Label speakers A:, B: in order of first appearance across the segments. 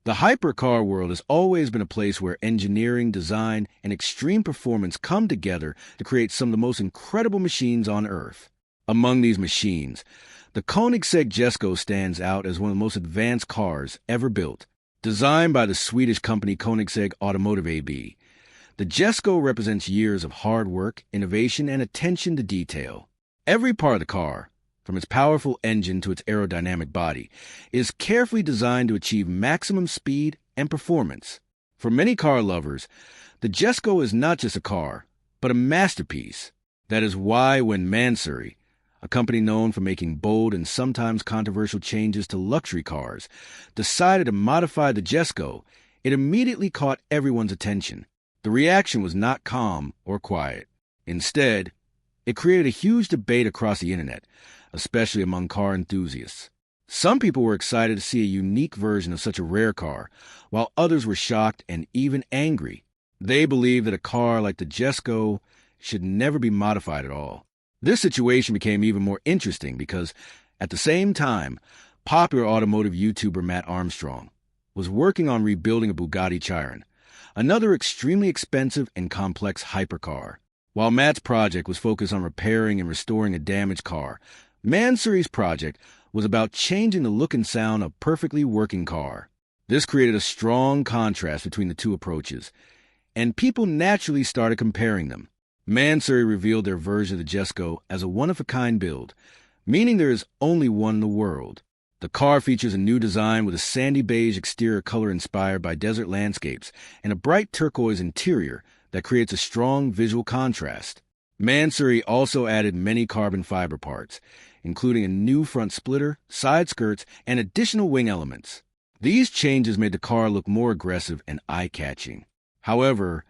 A: The hypercar world has always been a place where engineering, design, and extreme performance come together to create some of the most incredible machines on Earth. Among these machines, the Koenigsegg Jesko stands out as one of the most advanced cars ever built. Designed by the Swedish company Koenigsegg Automotive AB, the Jesko represents years of hard work, innovation, and attention to detail. Every part of the car, from its powerful engine to its aerodynamic body, is carefully designed to achieve maximum speed and performance. For many car lovers, the Jesko is not just a car, but a masterpiece. That is why when Mansory, a company known for making bold and sometimes controversial changes to luxury cars, decided to modify the Jesko, it immediately caught everyone's attention. The reaction was not calm or quiet. Instead, it created a huge debate across the internet, especially among car enthusiasts. Some people were excited to see a unique version of such a rare car, while others were shocked and even angry. They believed that a car like the Jesko should never be modified at all. This situation became even more interesting because, at the same time, popular automotive YouTuber Mat Armstrong was working on rebuilding a Bugatti Chiron, another extremely expensive and complex hypercar. While Matt's project was focused on repairing and restoring a damaged car, Mansory's project was about changing the look and sound of a perfectly working car. This created a strong contrast between the two approaches, and people naturally started comparing them. Mansory revealed their version of the Jesko as a one-of-a-kind build, meaning there is only one in the world. The car features a new design with a sandy beige exterior color inspired by desert landscapes and a bright turquoise interior that creates a strong visual contrast. Mansory also added many carbon fiber parts, including a new front splitter, side skirts, and additional wing elements. These changes made the car look more aggressive and eye-catching. However,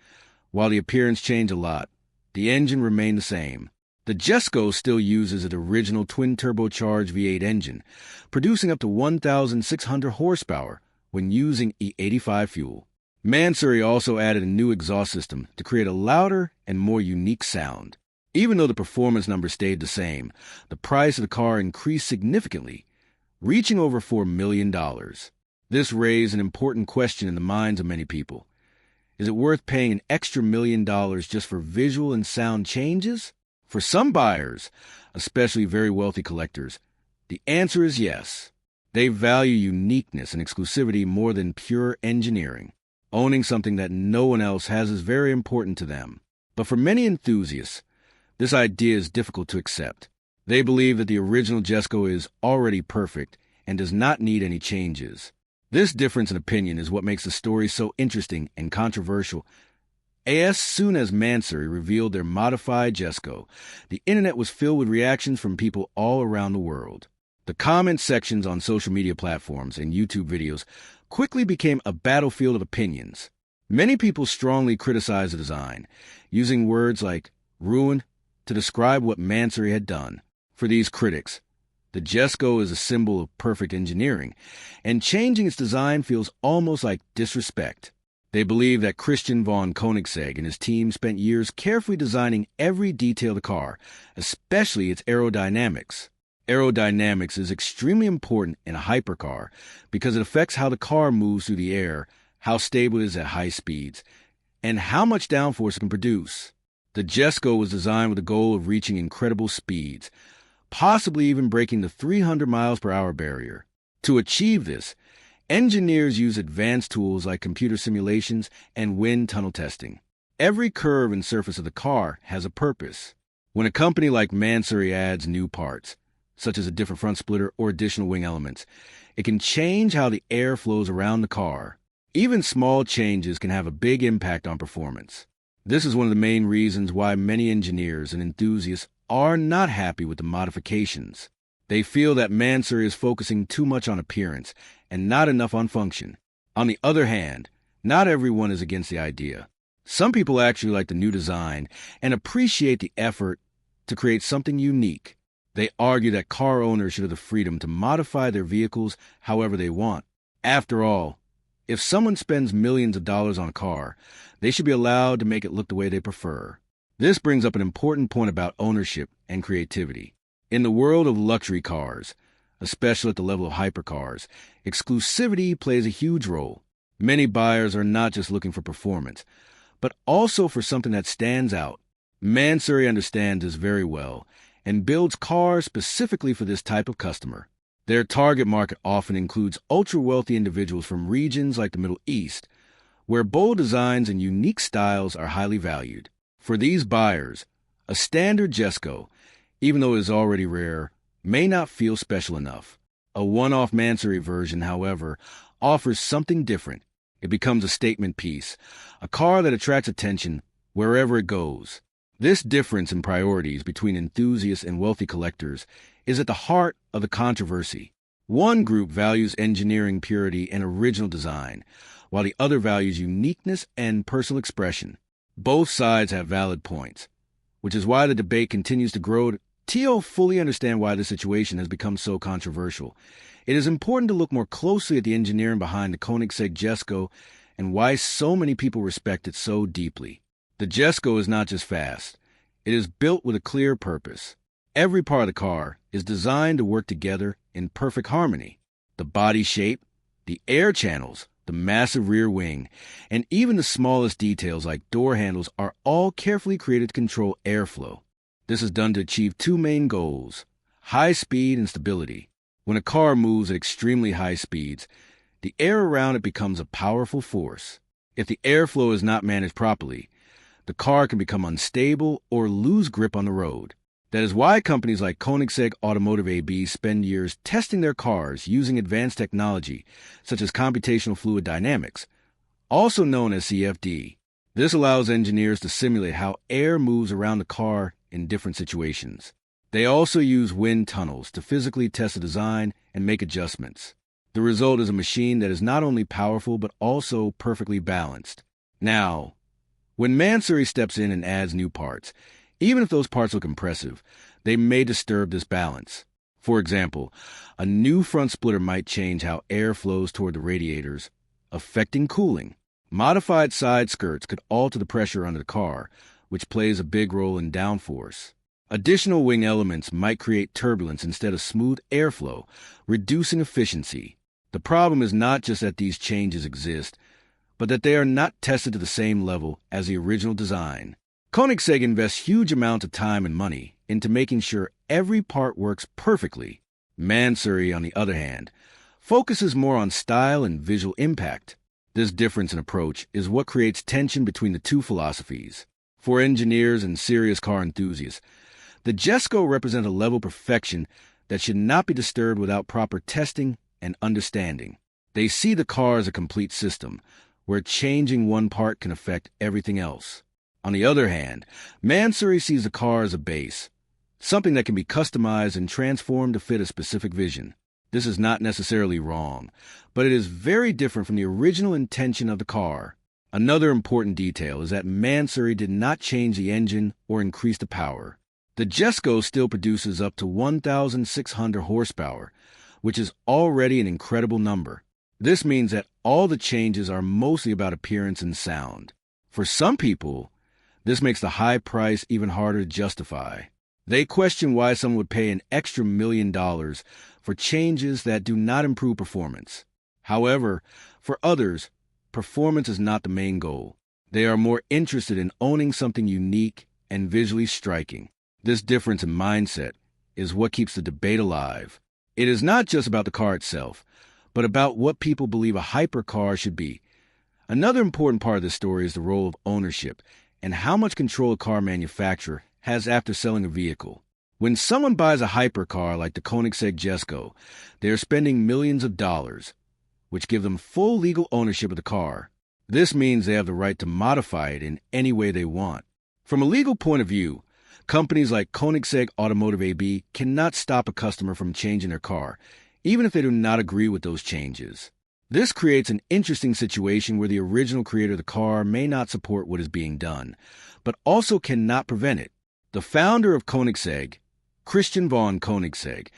A: while the appearance changed a lot, the engine remained the same. The Jesko still uses its original twin-turbocharged V8 engine, producing up to 1,600 horsepower when using E85 fuel. Mansory also added a new exhaust system to create a louder and more unique sound. Even though the performance number stayed the same, the price of the car increased significantly, reaching over $4 million. This raised an important question in the minds of many people. Is it worth paying an extra $1 million just for visual and sound changes? For some buyers, especially very wealthy collectors, the answer is yes. They value uniqueness and exclusivity more than pure engineering. Owning something that no one else has is very important to them. But for many enthusiasts, this idea is difficult to accept. They believe that the original Jesko is already perfect and does not need any changes. This difference in opinion is what makes the story so interesting and controversial. As soon as Mansory revealed their modified Jesko, the internet was filled with reactions from people all around the world. The comment sections on social media platforms and YouTube videos quickly became a battlefield of opinions. Many people strongly criticized the design, using words like ruin to describe what Mansory had done. For these critics, the Jesko is a symbol of perfect engineering, and changing its design feels almost like disrespect. They believe that Christian von Koenigsegg and his team spent years carefully designing every detail of the car, especially its aerodynamics. Aerodynamics is extremely important in a hypercar because it affects how the car moves through the air, how stable it is at high speeds, and how much downforce it can produce. The Jesko was designed with the goal of reaching incredible speeds, possibly even breaking the 300 miles per hour barrier. To achieve this, engineers use advanced tools like computer simulations and wind tunnel testing. Every curve and surface of the car has a purpose. When a company like Mansory adds new parts, such as a different front splitter or additional wing elements, it can change how the air flows around the car. Even small changes can have a big impact on performance. This is one of the main reasons why many engineers and enthusiasts are not happy with the modifications. They feel that Mansory is focusing too much on appearance and not enough on function. On the other hand, not everyone is against the idea. Some people actually like the new design and appreciate the effort to create something unique. They argue that car owners should have the freedom to modify their vehicles however they want. After all, if someone spends millions of dollars on a car, they should be allowed to make it look the way they prefer. This brings up an important point about ownership and creativity. In the world of luxury cars, especially at the level of hypercars, exclusivity plays a huge role. Many buyers are not just looking for performance, but also for something that stands out. Mansory understands this very well and builds cars specifically for this type of customer. Their target market often includes ultra-wealthy individuals from regions like the Middle East, where bold designs and unique styles are highly valued. For these buyers, a standard Jesko, even though it is already rare, may not feel special enough. A one-off Mansory version, however, offers something different. It becomes a statement piece, a car that attracts attention wherever it goes. This difference in priorities between enthusiasts and wealthy collectors is at the heart of the controversy. One group values engineering purity and original design, while the other values uniqueness and personal expression. Both sides have valid points, which is why the debate continues to grow. To fully understand why this situation has become so controversial, it is important to look more closely at the engineering behind the Koenigsegg Jesko and why so many people respect it so deeply. The Jesko is not just fast. It is built with a clear purpose. Every part of the car is designed to work together in perfect harmony. The body shape, the air channels, the massive rear wing, and even the smallest details like door handles are all carefully created to control airflow. This is done to achieve two main goals: high speed and stability. When a car moves at extremely high speeds, the air around it becomes a powerful force. If the airflow is not managed properly, the car can become unstable or lose grip on the road. That is why companies like Koenigsegg Automotive AB spend years testing their cars using advanced technology such as computational fluid dynamics, also known as CFD. This allows engineers to simulate how air moves around the car in different situations. They also use wind tunnels to physically test the design and make adjustments. The result is a machine that is not only powerful but also perfectly balanced. Now, when Mansory steps in and adds new parts, even if those parts look impressive, they may disturb this balance. For example, a new front splitter might change how air flows toward the radiators, affecting cooling. Modified side skirts could alter the pressure under the car, which plays a big role in downforce. Additional wing elements might create turbulence instead of smooth airflow, reducing efficiency. The problem is not just that these changes exist, but that they are not tested to the same level as the original design. Koenigsegg invests huge amounts of time and money into making sure every part works perfectly. Mansory, on the other hand, focuses more on style and visual impact. This difference in approach is what creates tension between the two philosophies. For engineers and serious car enthusiasts, the Jesko represents a level of perfection that should not be disturbed without proper testing and understanding. They see the car as a complete system, where changing one part can affect everything else. On the other hand, Mansory sees the car as a base, something that can be customized and transformed to fit a specific vision. This is not necessarily wrong, but it is very different from the original intention of the car. Another important detail is that Mansory did not change the engine or increase the power. The Jesko still produces up to 1,600 horsepower, which is already an incredible number. This means that all the changes are mostly about appearance and sound. For some people, this makes the high price even harder to justify. They question why someone would pay an extra $1 million for changes that do not improve performance. However, for others, performance is not the main goal. They are more interested in owning something unique and visually striking. This difference in mindset is what keeps the debate alive. It is not just about the car itself, but about what people believe a hypercar should be. Another important part of this story is the role of ownership and how much control a car manufacturer has after selling a vehicle. When someone buys a hypercar like the Koenigsegg Jesko, they are spending millions of dollars, which give them full legal ownership of the car. This means they have the right to modify it in any way they want. From a legal point of view, companies like Koenigsegg Automotive AB cannot stop a customer from changing their car, even if they do not agree with those changes. This creates an interesting situation where the original creator of the car may not support what is being done, but also cannot prevent it. The founder of Koenigsegg, Christian von Koenigsegg,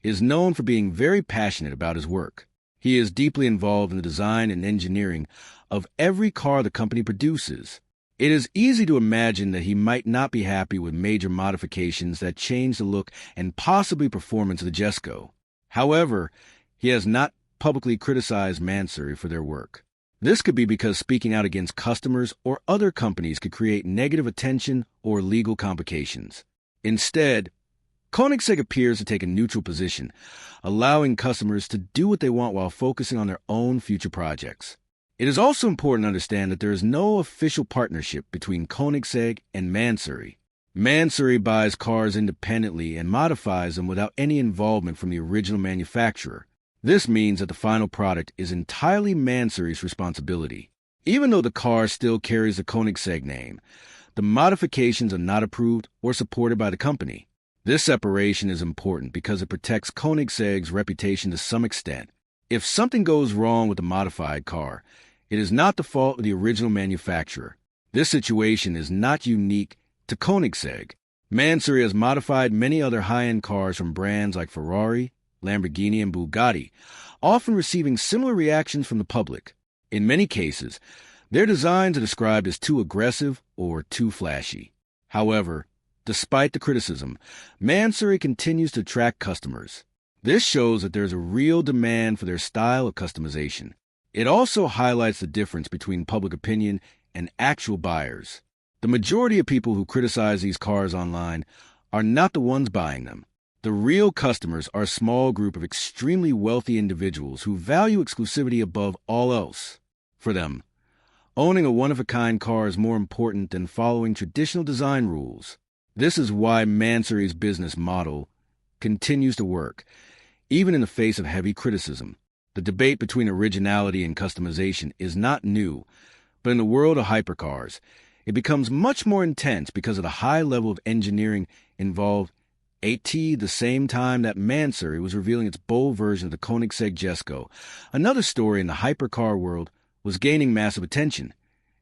A: is known for being very passionate about his work. He is deeply involved in the design and engineering of every car the company produces. It is easy to imagine that he might not be happy with major modifications that change the look and possibly performance of the Jesko. However, he has not publicly criticized Mansory for their work. This could be because speaking out against customers or other companies could create negative attention or legal complications. Instead, Koenigsegg appears to take a neutral position, allowing customers to do what they want while focusing on their own future projects. It is also important to understand that there is no official partnership between Koenigsegg and Mansory. Mansory buys cars independently and modifies them without any involvement from the original manufacturer. This means that the final product is entirely Mansory's responsibility. Even though the car still carries the Koenigsegg name, the modifications are not approved or supported by the company. This separation is important because it protects Koenigsegg's reputation to some extent. If something goes wrong with the modified car, it is not the fault of the original manufacturer. This situation is not unique to Koenigsegg. Mansory has modified many other high-end cars from brands like Ferrari, Lamborghini, and Bugatti, often receiving similar reactions from the public. In many cases, their designs are described as too aggressive or too flashy. However, despite the criticism, Mansory continues to attract customers. This shows that there is a real demand for their style of customization. It also highlights the difference between public opinion and actual buyers. The majority of people who criticize these cars online are not the ones buying them. The real customers are a small group of extremely wealthy individuals who value exclusivity above all else. For them, owning a one-of-a-kind car is more important than following traditional design rules. This is why Mansory's business model continues to work, even in the face of heavy criticism. The debate between originality and customization is not new, but in the world of hypercars, it becomes much more intense because of the high level of engineering involved. At the same time that Mansory was revealing its bold version of the Koenigsegg Jesko, another story in the hypercar world was gaining massive attention,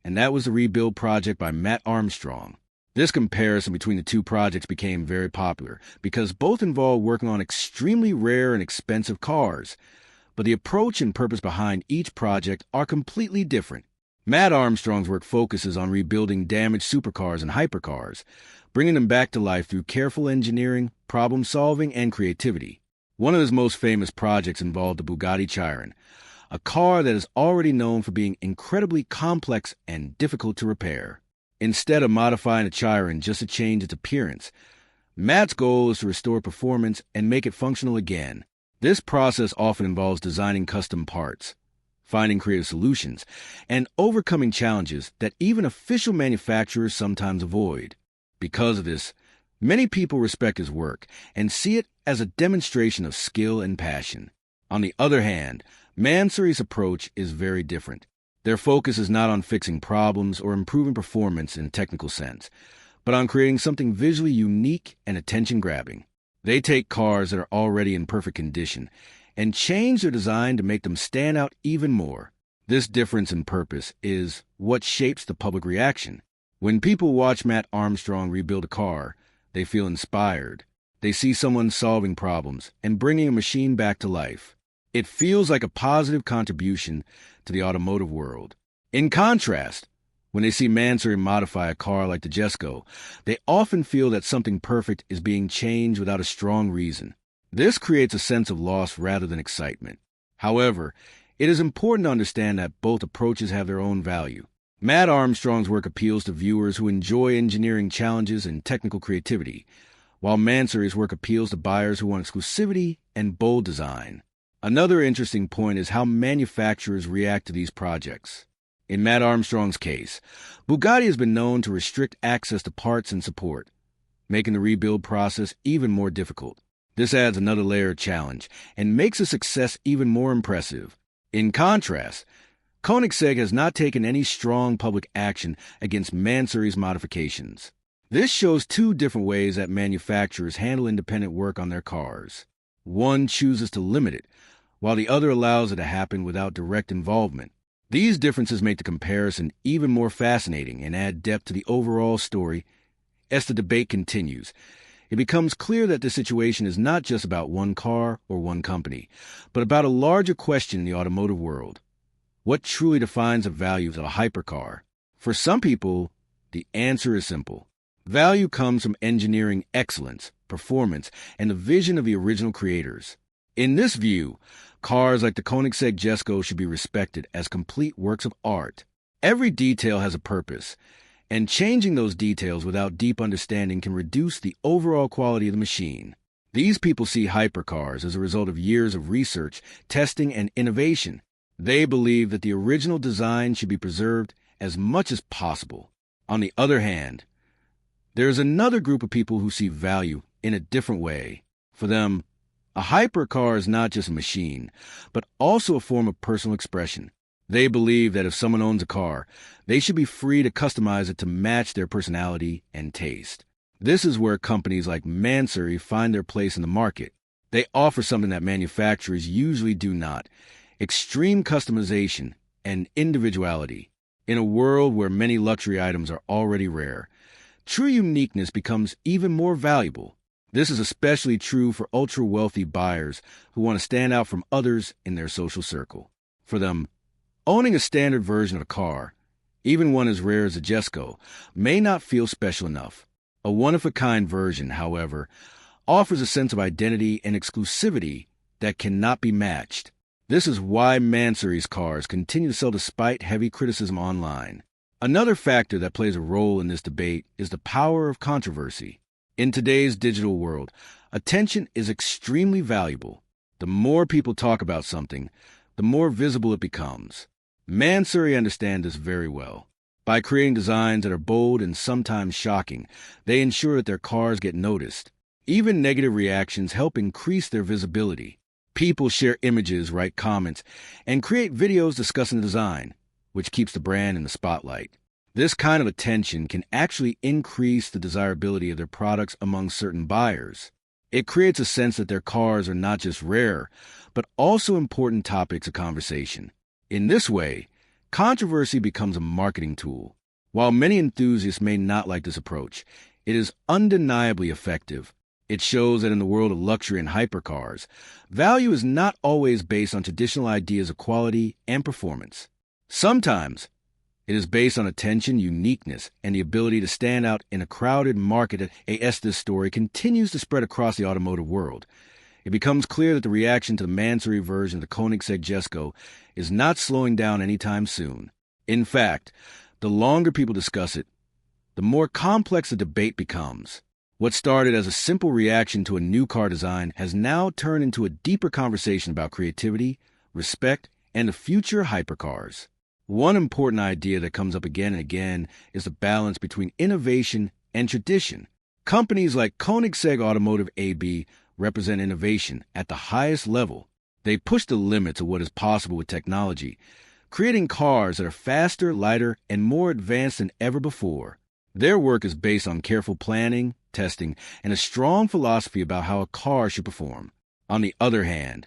A: and that was the rebuild project by Mat Armstrong. This comparison between the two projects became very popular because both involved working on extremely rare and expensive cars, but the approach and purpose behind each project are completely different. Mat Armstrong's work focuses on rebuilding damaged supercars and hypercars, bringing them back to life through careful engineering, problem-solving, and creativity. One of his most famous projects involved the Bugatti Chiron, a car that is already known for being incredibly complex and difficult to repair. Instead of modifying the Chiron just to change its appearance, Mat's goal is to restore performance and make it functional again. This process often involves designing custom parts, finding creative solutions, and overcoming challenges that even official manufacturers sometimes avoid. Because of this, many people respect his work and see it as a demonstration of skill and passion. On the other hand, Mansory's approach is very different. Their focus is not on fixing problems or improving performance in a technical sense, but on creating something visually unique and attention-grabbing. They take cars that are already in perfect condition and change their design to make them stand out even more. This difference in purpose is what shapes the public reaction. When people watch Mat Armstrong rebuild a car, they feel inspired. They see someone solving problems and bringing a machine back to life. It feels like a positive contribution to the automotive world. In contrast, when they see Mansory modify a car like the Jesko, they often feel that something perfect is being changed without a strong reason. This creates a sense of loss rather than excitement. However, it is important to understand that both approaches have their own value. Mat Armstrong's work appeals to viewers who enjoy engineering challenges and technical creativity, while Mansory's work appeals to buyers who want exclusivity and bold design. Another interesting point is how manufacturers react to these projects. In Mat Armstrong's case, Bugatti has been known to restrict access to parts and support, making the rebuild process even more difficult. This adds another layer of challenge and makes the success even more impressive. In contrast, Koenigsegg has not taken any strong public action against Mansory's modifications. This shows two different ways that manufacturers handle independent work on their cars. One chooses to limit it, while the other allows it to happen without direct involvement. These differences make the comparison even more fascinating and add depth to the overall story. As the debate continues, it becomes clear that this situation is not just about one car or one company, but about a larger question in the automotive world. What truly defines the value of a hypercar? For some people, the answer is simple. Value comes from engineering excellence, performance, and the vision of the original creators. In this view, cars like the Koenigsegg Jesko should be respected as complete works of art. Every detail has a purpose, and changing those details without deep understanding can reduce the overall quality of the machine. These people see hypercars as a result of years of research, testing, and innovation. They believe that the original design should be preserved as much as possible. On the other hand, there is another group of people who see value in a different way. For them, a hypercar is not just a machine, but also a form of personal expression. They believe that if someone owns a car, they should be free to customize it to match their personality and taste. This is where companies like Mansory find their place in the market. They offer something that manufacturers usually do not: extreme customization and individuality. In a world where many luxury items are already rare, true uniqueness becomes even more valuable. This is especially true for ultra-wealthy buyers who want to stand out from others in their social circle. For them, owning a standard version of a car, even one as rare as a Jesko, may not feel special enough. A one-of-a-kind version, however, offers a sense of identity and exclusivity that cannot be matched. This is why Mansory's cars continue to sell despite heavy criticism online. Another factor that plays a role in this debate is the power of controversy. In today's digital world, attention is extremely valuable. The more people talk about something, the more visible it becomes. Mansory understands this very well. By creating designs that are bold and sometimes shocking, they ensure that their cars get noticed. Even negative reactions help increase their visibility. People share images, write comments, and create videos discussing the design, which keeps the brand in the spotlight. This kind of attention can actually increase the desirability of their products among certain buyers. It creates a sense that their cars are not just rare, but also important topics of conversation. In this way, controversy becomes a marketing tool. While many enthusiasts may not like this approach, it is undeniably effective. It shows that in the world of luxury and hypercars, value is not always based on traditional ideas of quality and performance. Sometimes, it is based on attention, uniqueness, and the ability to stand out in a crowded market. As this story continues to spread across the automotive world, it becomes clear that the reaction to the Mansory version of the Koenigsegg Jesko is not slowing down anytime soon. In fact, the longer people discuss it, the more complex the debate becomes. What started as a simple reaction to a new car design has now turned into a deeper conversation about creativity, respect, and the future of hypercars. One important idea that comes up again and again is the balance between innovation and tradition. Companies like Koenigsegg Automotive AB represent innovation at the highest level. They push the limits of what is possible with technology, creating cars that are faster, lighter, and more advanced than ever before. Their work is based on careful planning, testing, and a strong philosophy about how a car should perform. On the other hand,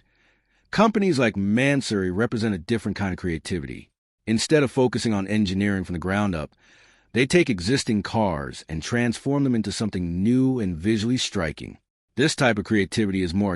A: companies like Mansory represent a different kind of creativity. Instead of focusing on engineering from the ground up, they take existing cars and transform them into something new and visually striking. This type of creativity is more